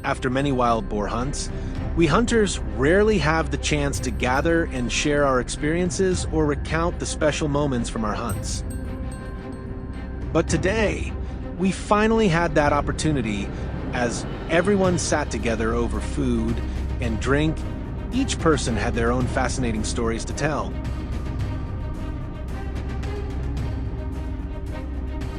after many wild boar hunts, we hunters rarely have the chance to gather and share our experiences or recount the special moments from our hunts. But today, we finally had that opportunity as everyone sat together over food and drink. Each person had their own fascinating stories to tell.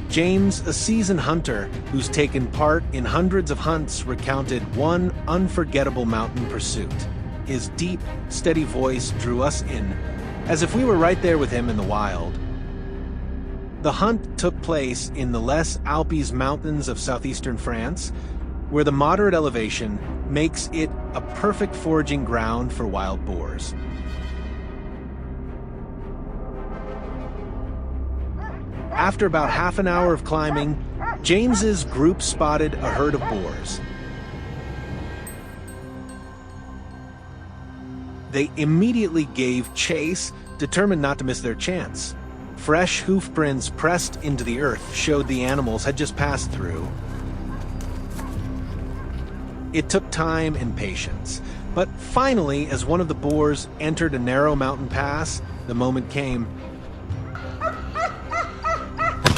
James, a seasoned hunter who's taken part in hundreds of hunts, recounted one unforgettable mountain pursuit. His deep, steady voice drew us in, as if we were right there with him in the wild. The hunt took place in the Les Alpes mountains of southeastern France, where the moderate elevation makes it a perfect foraging ground for wild boars. After about half an hour of climbing, James's group spotted a herd of boars. They immediately gave chase, determined not to miss their chance. Fresh hoof prints pressed into the earth showed the animals had just passed through. It took time and patience, but finally, as one of the boars entered a narrow mountain pass, the moment came.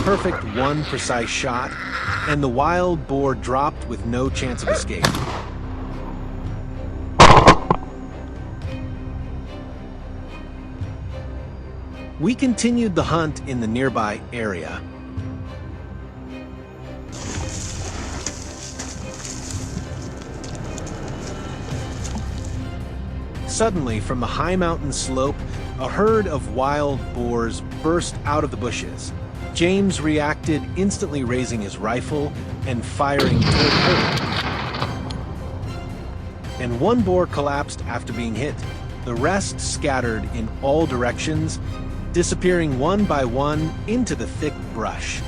Perfect one precise shot, and the wild boar dropped with no chance of escape. We continued the hunt in the nearby area. Suddenly, from the high mountain slope, a herd of wild boars burst out of the bushes. James reacted, instantly raising his rifle and firing toward the herd. And one boar collapsed after being hit. The rest scattered in all directions, disappearing one by one into the thick brush.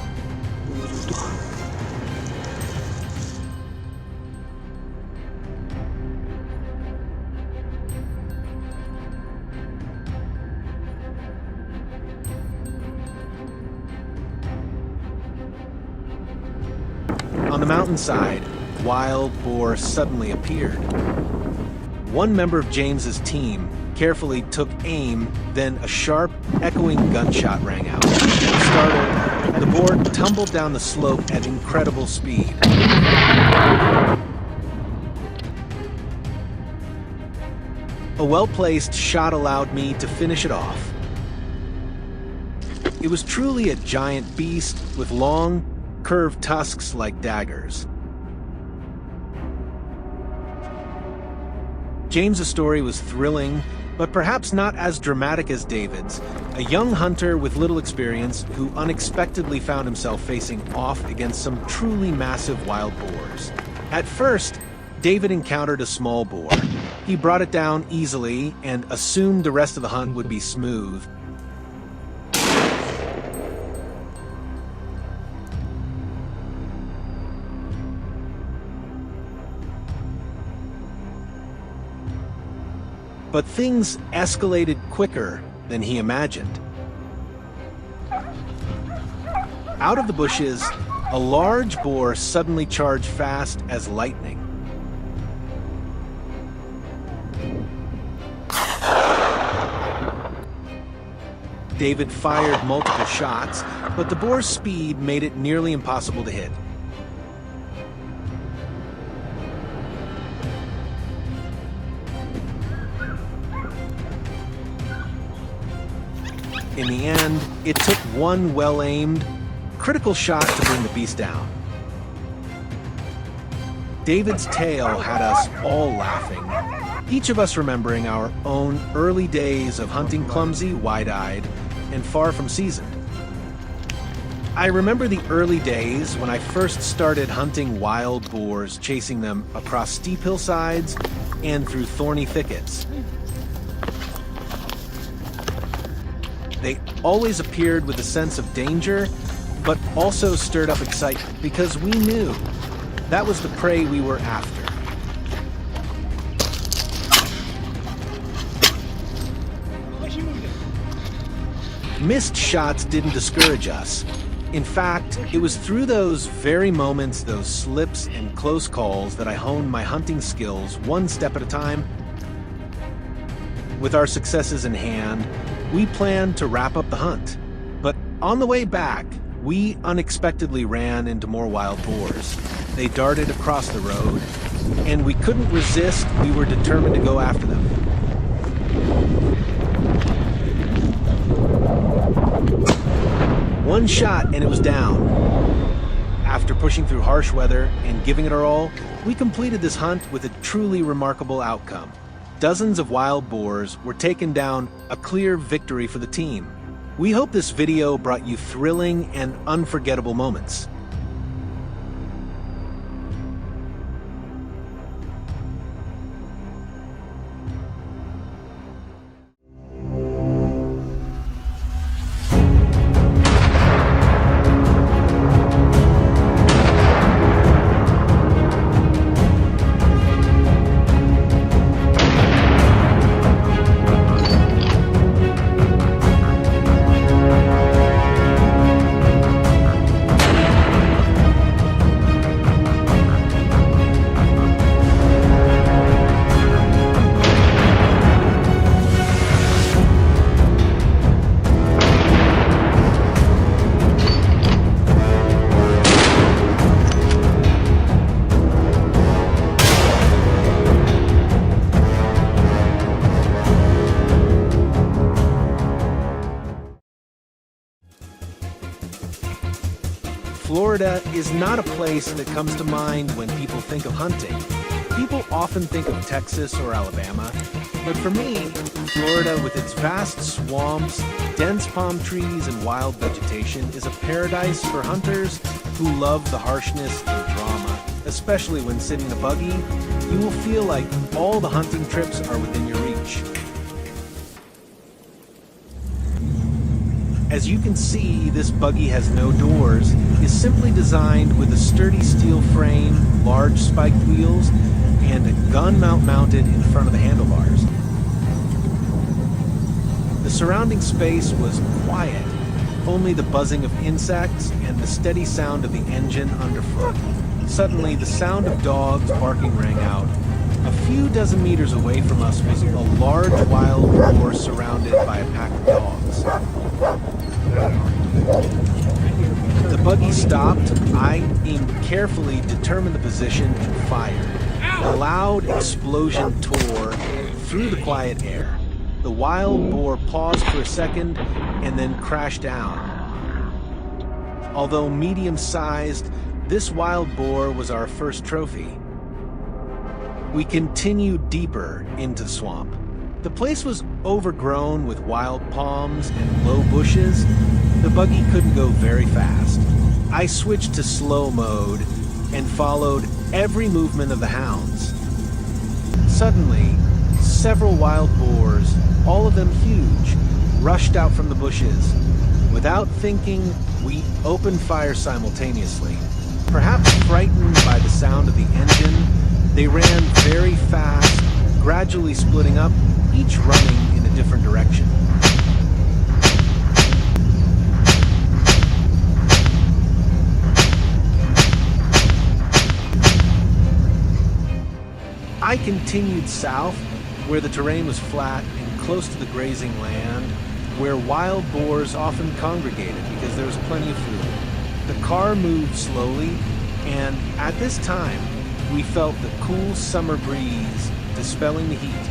On the mountainside, wild boar suddenly appeared. One member of James's team carefully took aim, then a sharp, echoing gunshot rang out. Startled, the boar tumbled down the slope at incredible speed. A well-placed shot allowed me to finish it off. It was truly a giant beast with long, curved tusks like daggers. James's story was thrilling, but perhaps not as dramatic as David's, a young hunter with little experience who unexpectedly found himself facing off against some truly massive wild boars. At first, David encountered a small boar. He brought it down easily and assumed the rest of the hunt would be smooth. But things escalated quicker than he imagined. Out of the bushes, a large boar suddenly charged fast as lightning. David fired multiple shots, but the boar's speed made it nearly impossible to hit. In the end, it took one well-aimed, critical shot to bring the beast down. David's tale had us all laughing, each of us remembering our own early days of hunting clumsy, wide-eyed, and far from seasoned. I remember the early days when I first started hunting wild boars, chasing them across steep hillsides and through thorny thickets. They always appeared with a sense of danger, but also stirred up excitement because we knew that was the prey we were after. Missed shots didn't discourage us. In fact, it was through those very moments, those slips and close calls, that I honed my hunting skills one step at a time. With our successes in hand, we planned to wrap up the hunt. But on the way back, we unexpectedly ran into more wild boars. They darted across the road, and we couldn't resist. We were determined to go after them. One shot and it was down. After pushing through harsh weather and giving it our all, we completed this hunt with a truly remarkable outcome. Dozens of wild boars were taken down, a clear victory for the team. We hope this video brought you thrilling and unforgettable moments. Florida is not a place that comes to mind when people think of hunting. People often think of Texas or Alabama, but for me, Florida, with its vast swamps, dense palm trees, and wild vegetation, is a paradise for hunters who love the harshness and drama. Especially when sitting in a buggy, you will feel like all the hunting trips are within your reach. As you can see, this buggy has no doors, is simply designed with a sturdy steel frame, large spiked wheels, and a gun mount mounted in front of the handlebars. The surrounding space was quiet, only the buzzing of insects and the steady sound of the engine underfoot. Suddenly, the sound of dogs barking rang out. A few dozen meters away from us was a large wild boar surrounded by a pack of dogs. The buggy stopped. I aimed carefully, determined the position, and fired. A loud explosion tore through the quiet air. The wild boar paused for a second and then crashed down. Although medium-sized, this wild boar was our first trophy. We continued deeper into the swamp. The place was overgrown with wild palms and low bushes. The buggy couldn't go very fast. I switched to slow mode and followed every movement of the hounds. Suddenly, several wild boars, all of them huge, rushed out from the bushes. Without thinking, we opened fire simultaneously. Perhaps frightened by the sound of the engine, they ran very fast, gradually splitting up, each running in a different direction. I continued south, where the terrain was flat and close to the grazing land, where wild boars often congregated because there was plenty of food. The car moved slowly, and at this time, we felt the cool summer breeze dispelling the heat.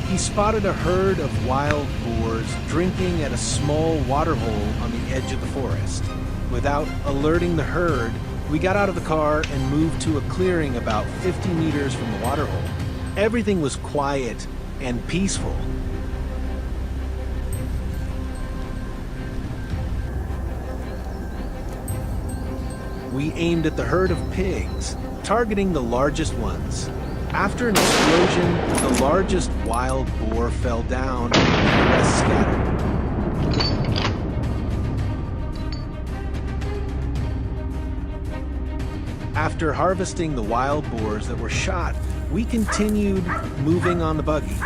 He spotted a herd of wild boars drinking at a small water hole on the edge of the forest. Without alerting the herd, we got out of the car and moved to a clearing about 50 meters from the water hole. Everything was quiet and peaceful. We aimed at the herd of pigs, targeting the largest ones. After an explosion, the largest wild boar fell down and the rest scattered. After harvesting the wild boars that were shot, we continued moving on the buggy.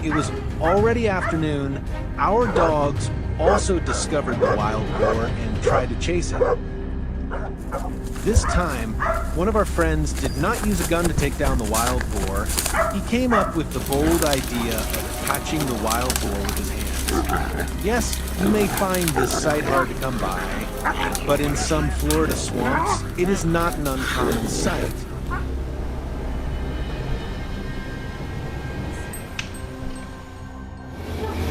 it was already afternoon, our dogs also discovered the wild boar and tried to chase it. This time, one of our friends did not use a gun to take down the wild boar. He came up with the bold idea of catching the wild boar with his hands. Yes, you may find this sight hard to come by, but in some Florida swamps, it is not an uncommon sight.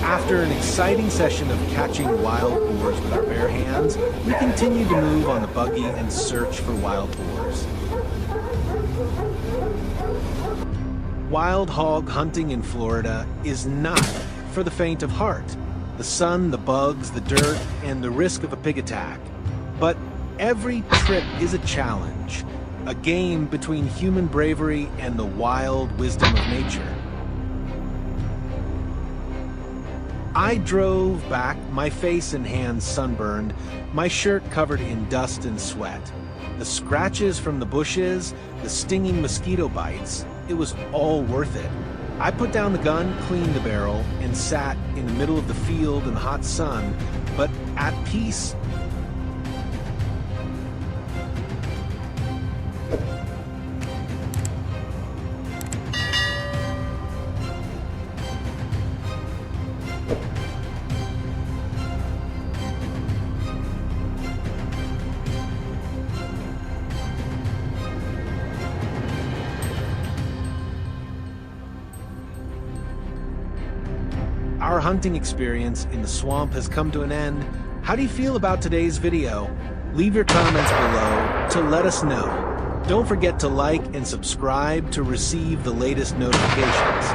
After an exciting session of catching wild boars with our bare hands, we continued to move on the buggy and search for wild boars. Wild hog hunting in Florida is not for the faint of heart. The sun, the bugs, the dirt, and the risk of a pig attack. But every trip is a challenge, a game between human bravery and the wild wisdom of nature. I drove back, my face and hands sunburned, my shirt covered in dust and sweat. The scratches from the bushes, the stinging mosquito bites, it was all worth it. I put down the gun, cleaned the barrel, and sat in the middle of the field in the hot sun, but at peace. Our hunting experience in the swamp has come to an end. How do you feel about today's video? Leave your comments below to let us know. Don't forget to like and subscribe to receive the latest notifications.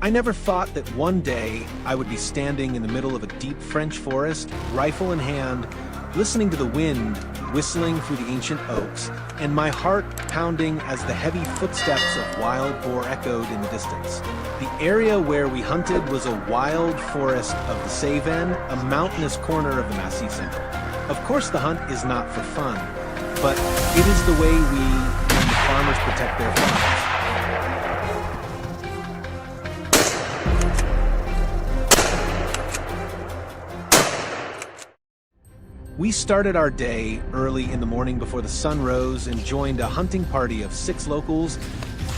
I never thought that one day I would be standing in the middle of a deep French forest, rifle in hand, listening to the wind whistling through the ancient oaks, and my heart pounding as the heavy footsteps of wild boar echoed in the distance. The area where we hunted was a wild forest of the Cévennes, a mountainous corner of the Massif Central. Of course, the hunt is not for fun, but it is the way we and the farmers protect their farms. We started our day early in the morning before the sun rose and joined a hunting party of 6 locals,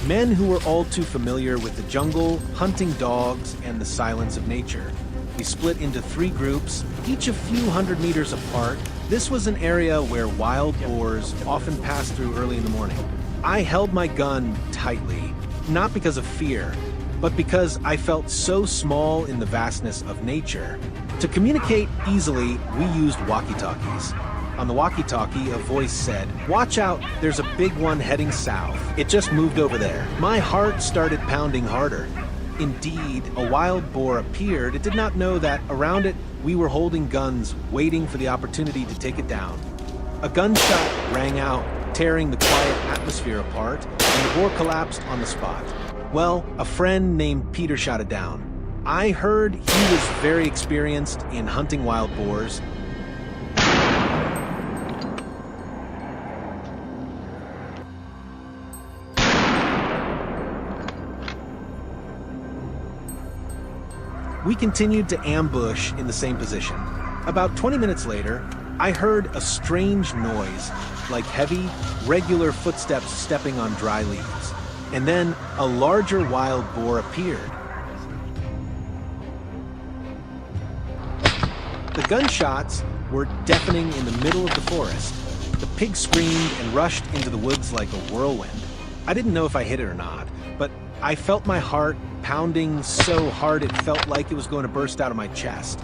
men who were all too familiar with the jungle, hunting dogs, and the silence of nature. We split into 3 groups, each a few hundred meters apart. This was an area where wild boars often passed through early in the morning. I held my gun tightly, not because of fear, but because I felt so small in the vastness of nature. To communicate easily, we used walkie-talkies. On the walkie-talkie, a voice said, "Watch out, there's a big one heading south. It just moved over there." My heart started pounding harder. Indeed, a wild boar appeared. It did not know that around it, we were holding guns, waiting for the opportunity to take it down. A gunshot rang out, tearing the quiet atmosphere apart, and the boar collapsed on the spot. Well, a friend named Peter shot it down. I heard he was very experienced in hunting wild boars. We continued to ambush in the same position. About 20 minutes later, I heard a strange noise, like heavy, regular footsteps stepping on dry leaves. And then a larger wild boar appeared. The gunshots were deafening in the middle of the forest. The pig screamed and rushed into the woods like a whirlwind. I didn't know if I hit it or not, but I felt my heart pounding so hard it felt like it was going to burst out of my chest.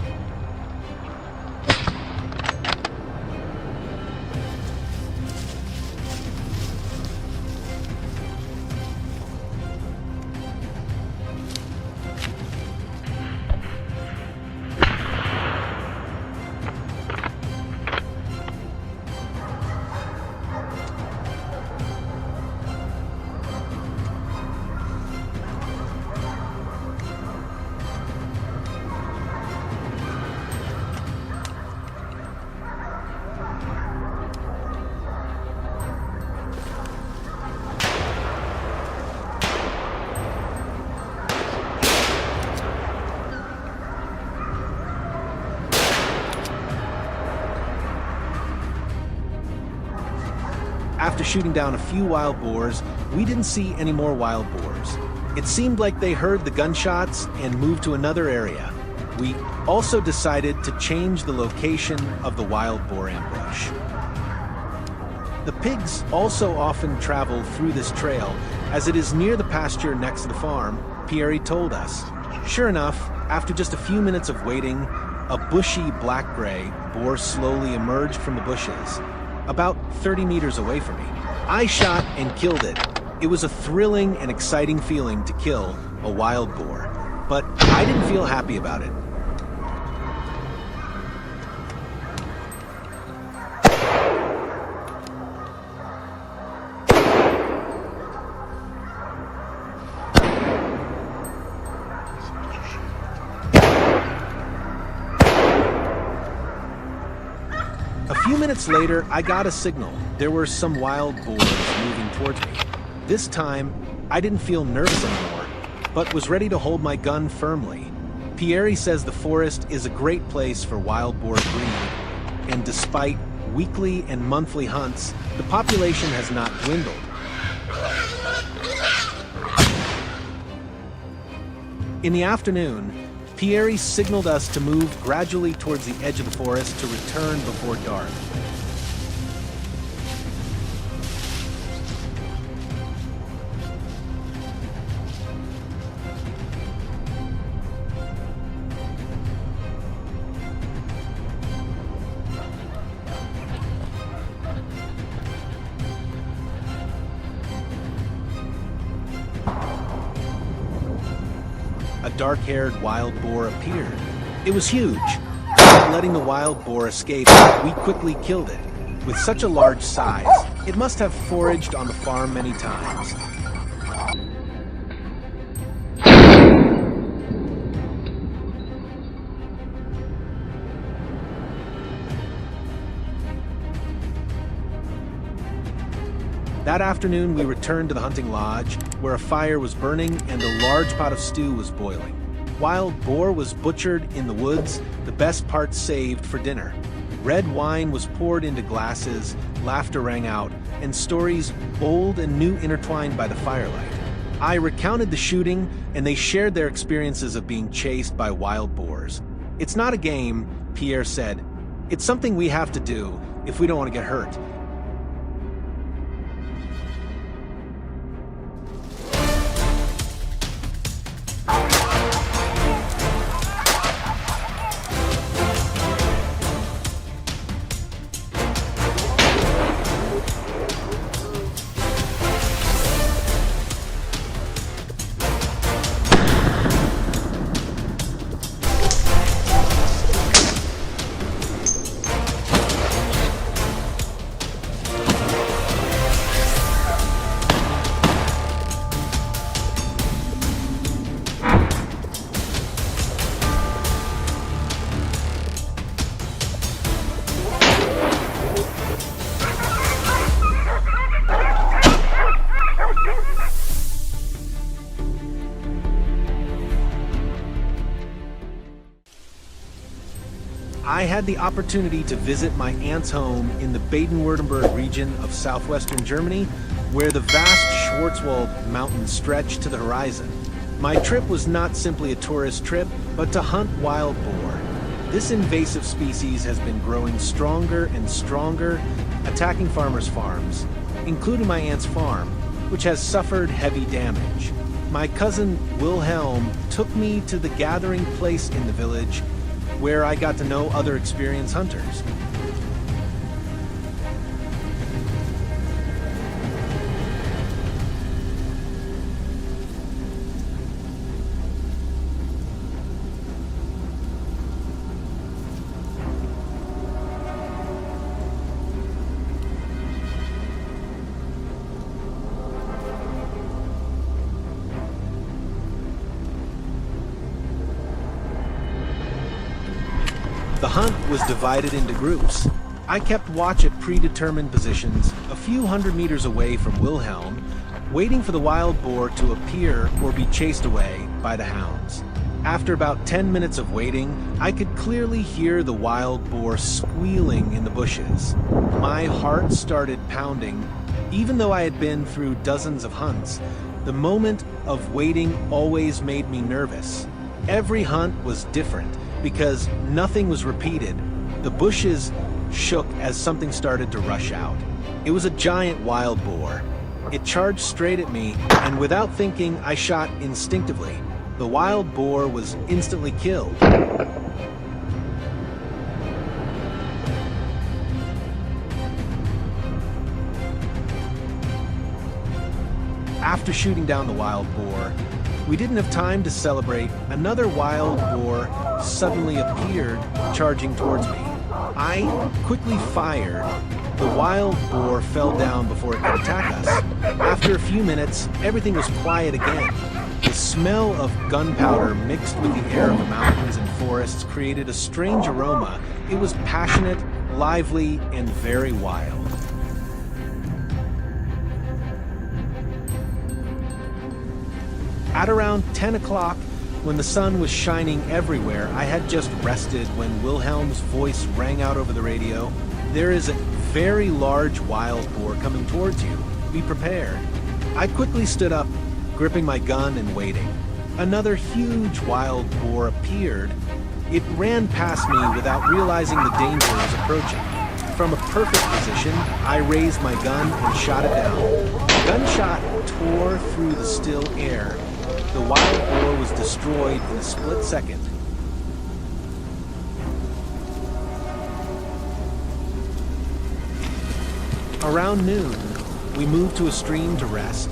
After shooting down a few wild boars, we didn't see any more wild boars. It seemed like they heard the gunshots and moved to another area. We also decided to change the location of the wild boar ambush. The pigs also often travel through this trail, as it is near the pasture next to the farm, Pierre told us. Sure enough, after just a few minutes of waiting, a bushy black-gray boar slowly emerged from the bushes, about 30 meters away from me. I shot and killed it. It was a thrilling and exciting feeling to kill a wild boar, but I didn't feel happy about it. A few minutes later, I got a signal. There were some wild boars moving towards me. This time, I didn't feel nervous anymore, but was ready to hold my gun firmly. Pierre says the forest is a great place for wild boar breed, and despite weekly and monthly hunts, the population has not dwindled. In the afternoon, Pierre signaled us to move gradually towards the edge of the forest to return before dark. A dark-haired wild boar appeared. It was huge. Letting the wild boar escape, we quickly killed it. With such a large size, it must have foraged on the farm many times. That afternoon, we returned to the hunting lodge, where a fire was burning and a large pot of stew was boiling. Wild boar was butchered in the woods, the best part saved for dinner. Red wine was poured into glasses, laughter rang out, and stories old and new intertwined by the firelight. I recounted the shooting, and they shared their experiences of being chased by wild boars. "It's not a game," Pierre said. "It's something we have to do if we don't want to get hurt." I had the opportunity to visit my aunt's home in the Baden-Württemberg region of southwestern Germany, where the vast Schwarzwald mountains stretch to the horizon. My trip was not simply a tourist trip, but to hunt wild boar. This invasive species has been growing stronger and stronger, attacking farmers' farms, including my aunt's farm, which has suffered heavy damage. My cousin Wilhelm took me to the gathering place in the village, where I got to know other experienced hunters. The hunt was divided into groups. I kept watch at predetermined positions a few hundred meters away from Wilhelm, waiting for the wild boar to appear or be chased away by the hounds. After about 10 minutes of waiting, I could clearly hear the wild boar squealing in the bushes. My heart started pounding. Even though I had been through dozens of hunts, the moment of waiting always made me nervous. Every hunt was different, because nothing was repeated. The bushes shook as something started to rush out. It was a giant wild boar. It charged straight at me, and without thinking, I shot instinctively. The wild boar was instantly killed. After shooting down the wild boar, we didn't have time to celebrate. Another wild boar suddenly appeared, charging towards me. I quickly fired. The wild boar fell down before it could attack us. After a few minutes, everything was quiet again. The smell of gunpowder mixed with the air of the mountains and forests created a strange aroma. It was passionate, lively, and very wild. At around 10 o'clock, when the sun was shining everywhere, I had just rested when Wilhelm's voice rang out over the radio. There is a very large wild boar coming towards you. Be prepared. I quickly stood up, gripping my gun and waiting. Another huge wild boar appeared. It ran past me without realizing the danger was approaching. From a perfect position, I raised my gun and shot it down. The gunshot tore through the still air. The wild boar was destroyed in a split second. Around noon, we moved to a stream to rest.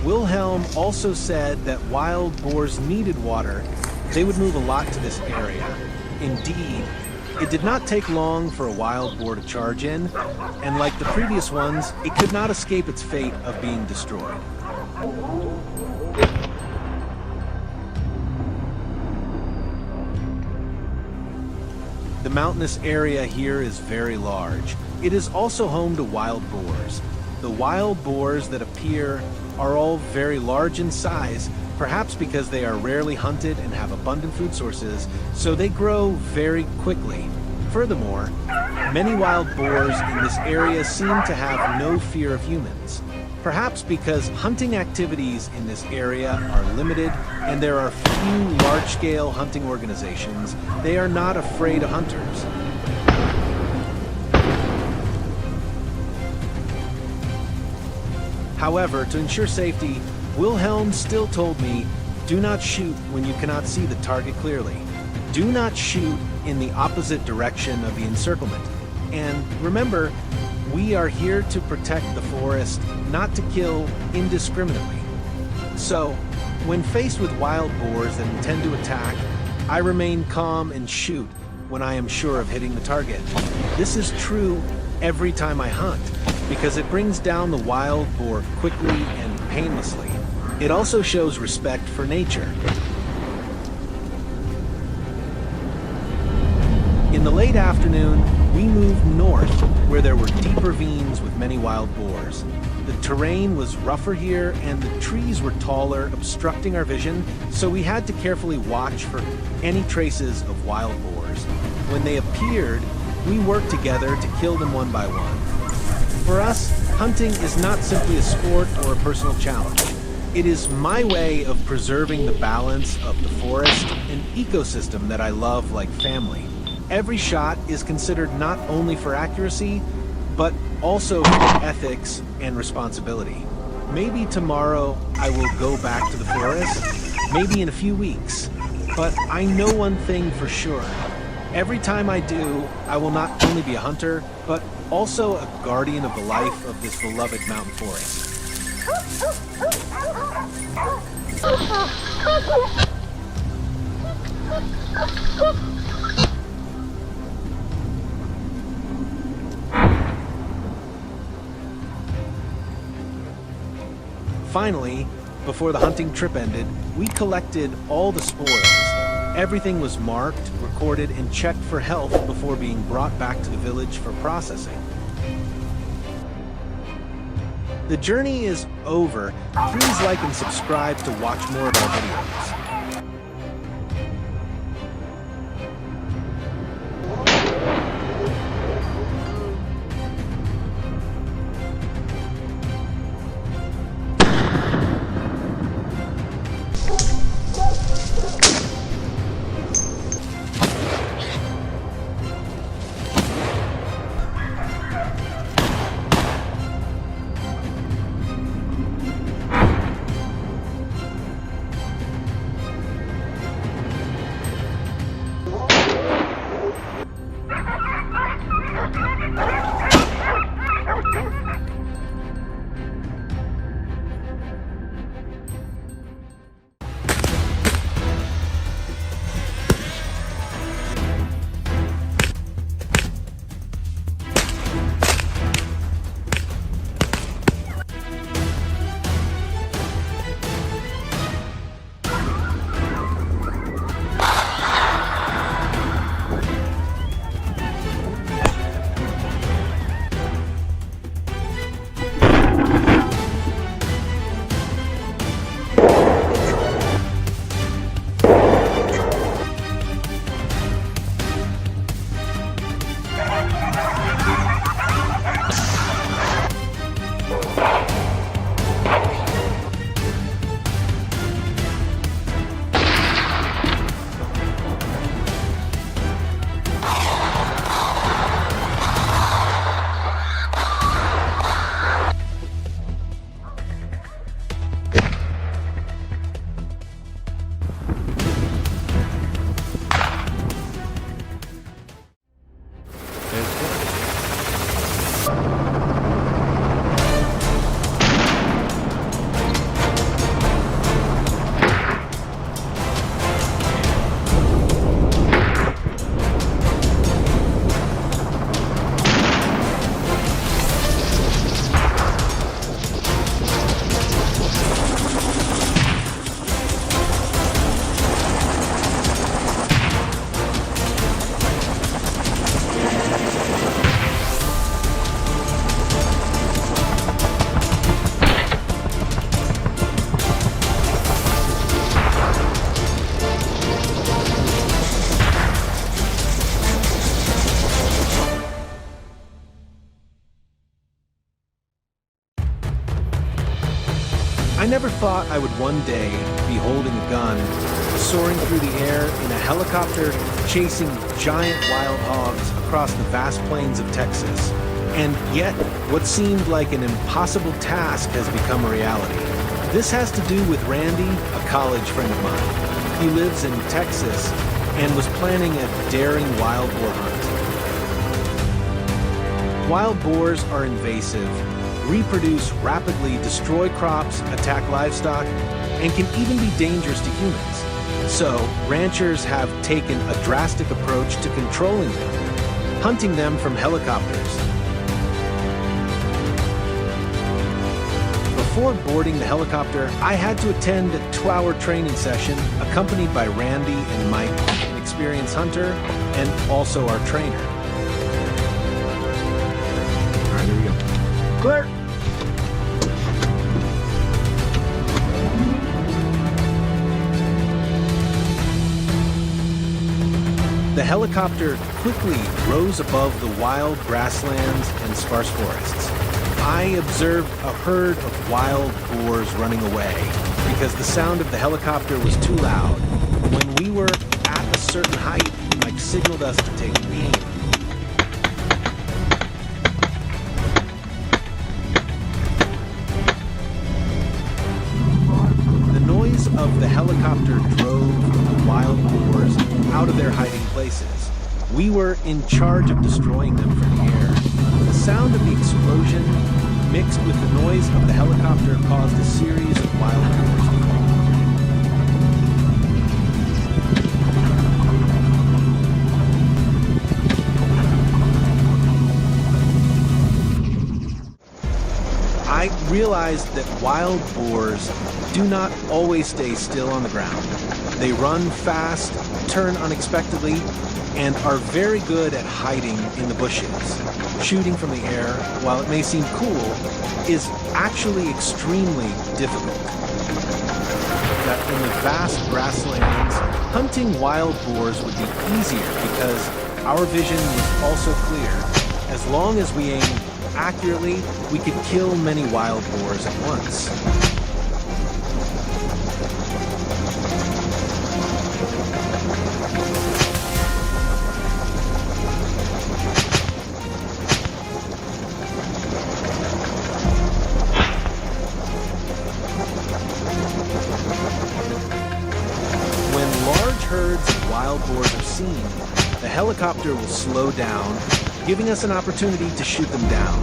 Wilhelm also said that wild boars needed water. They would move a lot to this area. Indeed, it did not take long for a wild boar to charge in, and like the previous ones, it could not escape its fate of being destroyed. The mountainous area here is very large. It is also home to wild boars. The wild boars that appear are all very large in size, perhaps because they are rarely hunted and have abundant food sources, so they grow very quickly. Furthermore, many wild boars in this area seem to have no fear of humans. Perhaps because hunting activities in this area are limited and there are few large-scale hunting organizations, they are not afraid of hunters. However, to ensure safety, Wilhelm still told me, do not shoot when you cannot see the target clearly. Do not shoot in the opposite direction of the encirclement. And remember, we are here to protect the forest, not to kill indiscriminately. So, when faced with wild boars that intend to attack, I remain calm and shoot when I am sure of hitting the target. This is true every time I hunt, because it brings down the wild boar quickly and painlessly. It also shows respect for nature. In the late afternoon, we moved north, where there were deep ravines with many wild boars. The terrain was rougher here, and the trees were taller, obstructing our vision, so we had to carefully watch for any traces of wild boars. When they appeared, we worked together to kill them one by one. For us, hunting is not simply a sport or a personal challenge. It is my way of preserving the balance of the forest, an ecosystem that I love like family. Every shot is considered not only for accuracy, but also for ethics and responsibility. Maybe tomorrow I will go back to the forest, maybe in a few weeks. But I know one thing for sure. Every time I do, I will not only be a hunter, but also a guardian of the life of this beloved mountain forest. Finally, before the hunting trip ended, we collected all the spoils. Everything was marked, recorded, and checked for health before being brought back to the village for processing. The journey is over. Please like and subscribe to watch more of our videos. I never thought I would one day be holding a gun, soaring through the air in a helicopter, chasing giant wild hogs across the vast plains of Texas. And yet, what seemed like an impossible task has become a reality. This has to do with Randy, a college friend of mine. He lives in Texas and was planning a daring wild boar hunt. Wild boars are invasive, reproduce rapidly, destroy crops, attack livestock, and can even be dangerous to humans. So, ranchers have taken a drastic approach to controlling them, hunting them from helicopters. Before boarding the helicopter, I had to attend a 2-hour training session accompanied by Randy and Mike, an experienced hunter, and also our trainer. All right, here we go. Clear! The helicopter quickly rose above the wild grasslands and sparse forests. I observed a herd of wild boars running away because the sound of the helicopter was too loud. When we were at a certain height, Mike signaled us to take aim. The noise of the helicopter drove the wild boars out of their hiding places. We were in charge of destroying them from the air. The sound of the explosion mixed with the noise of the helicopter caused a series of wild boars to fall. I realized that wild boars do not always stay still on the ground. They run fast, turn unexpectedly, and are very good at hiding in the bushes. Shooting from the air, while it may seem cool, is actually extremely difficult. That in the vast grasslands, hunting wild boars would be easier because our vision was also clear. As long as we aimed accurately, we could kill many wild boars at once. Herds of wild boars are seen, the helicopter will slow down, giving us an opportunity to shoot them down.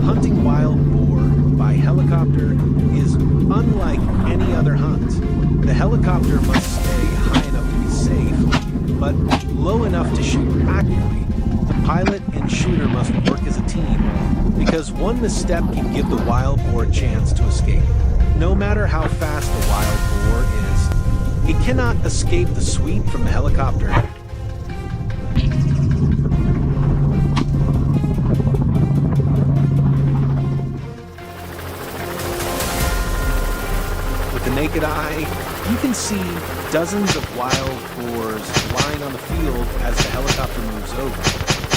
Hunting wild boar by helicopter is unlike any other hunt. The helicopter must stay high enough to be safe, but low enough to shoot accurately. The pilot and shooter must work as a team, because one misstep can give the wild boar a chance to escape. No matter how fast the wild boar is, it cannot escape the sweep from the helicopter. With the naked eye, you can see dozens of wild boars lying on the field as the helicopter moves over.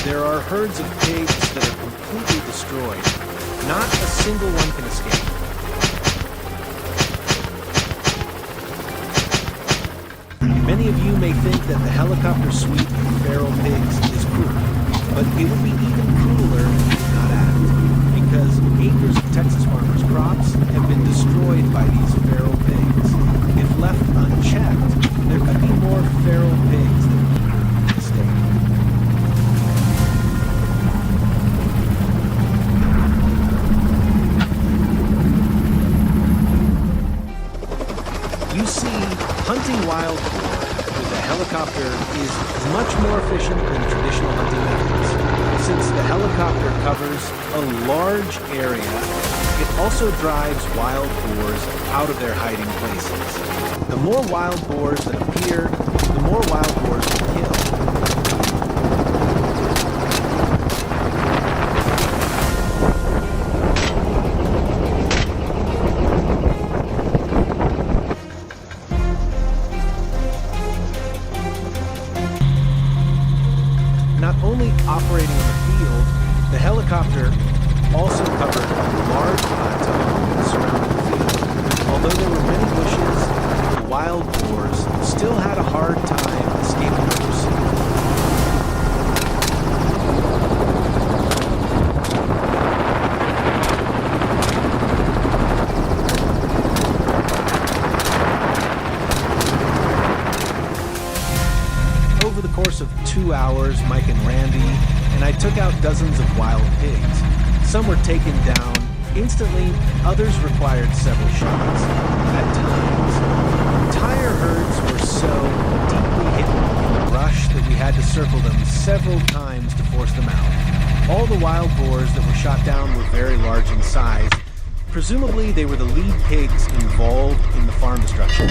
There are herds of pigs that are completely destroyed. Not a single one can escape. Many of you may think that the helicopter sweep of feral pigs is cruel, but it would be even crueler if we did not act, because acres of Texas farmers' crops have been destroyed by these feral pigs. If left unchecked, there could be more feral pigs that would eat the state. You see, hunting wild boar with a helicopter is much more efficient than traditional hunting methods. Since the helicopter covers a large area, it also drives wild boars out of their hiding places. The more wild boars that appear, the more wild boars we kill. Not only operating on the field, the helicopter also covered a large plateau surrounding the field. Although there were many bushes, the wild boars still had a hard time escaping the pursuit. Over the course of 2 hours, Mike and Randy and I took out dozens of wild pigs. Some were taken down instantly, others required several shots. At times, entire herds were so deeply hidden in the brush that we had to circle them several times to force them out. All the wild boars that were shot down were very large in size. Presumably, they were the lead pigs involved in the farm destruction.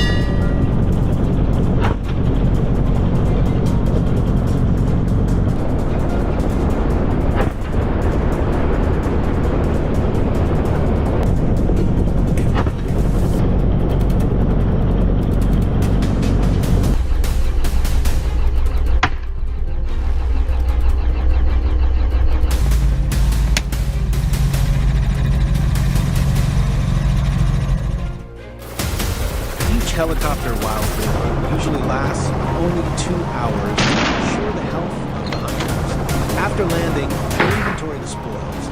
average helicopter wild boar usually lasts only 2 hours to ensure the health of the hunters. After landing, they inventory the spoils.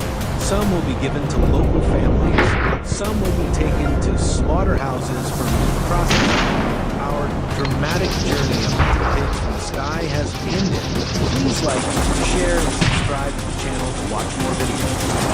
Some will be given to local families. Some will be taken to slaughterhouses for meat processing. Our dramatic journey of hunting pigs from the sky has ended. Please like, share, and subscribe to the channel to watch more videos.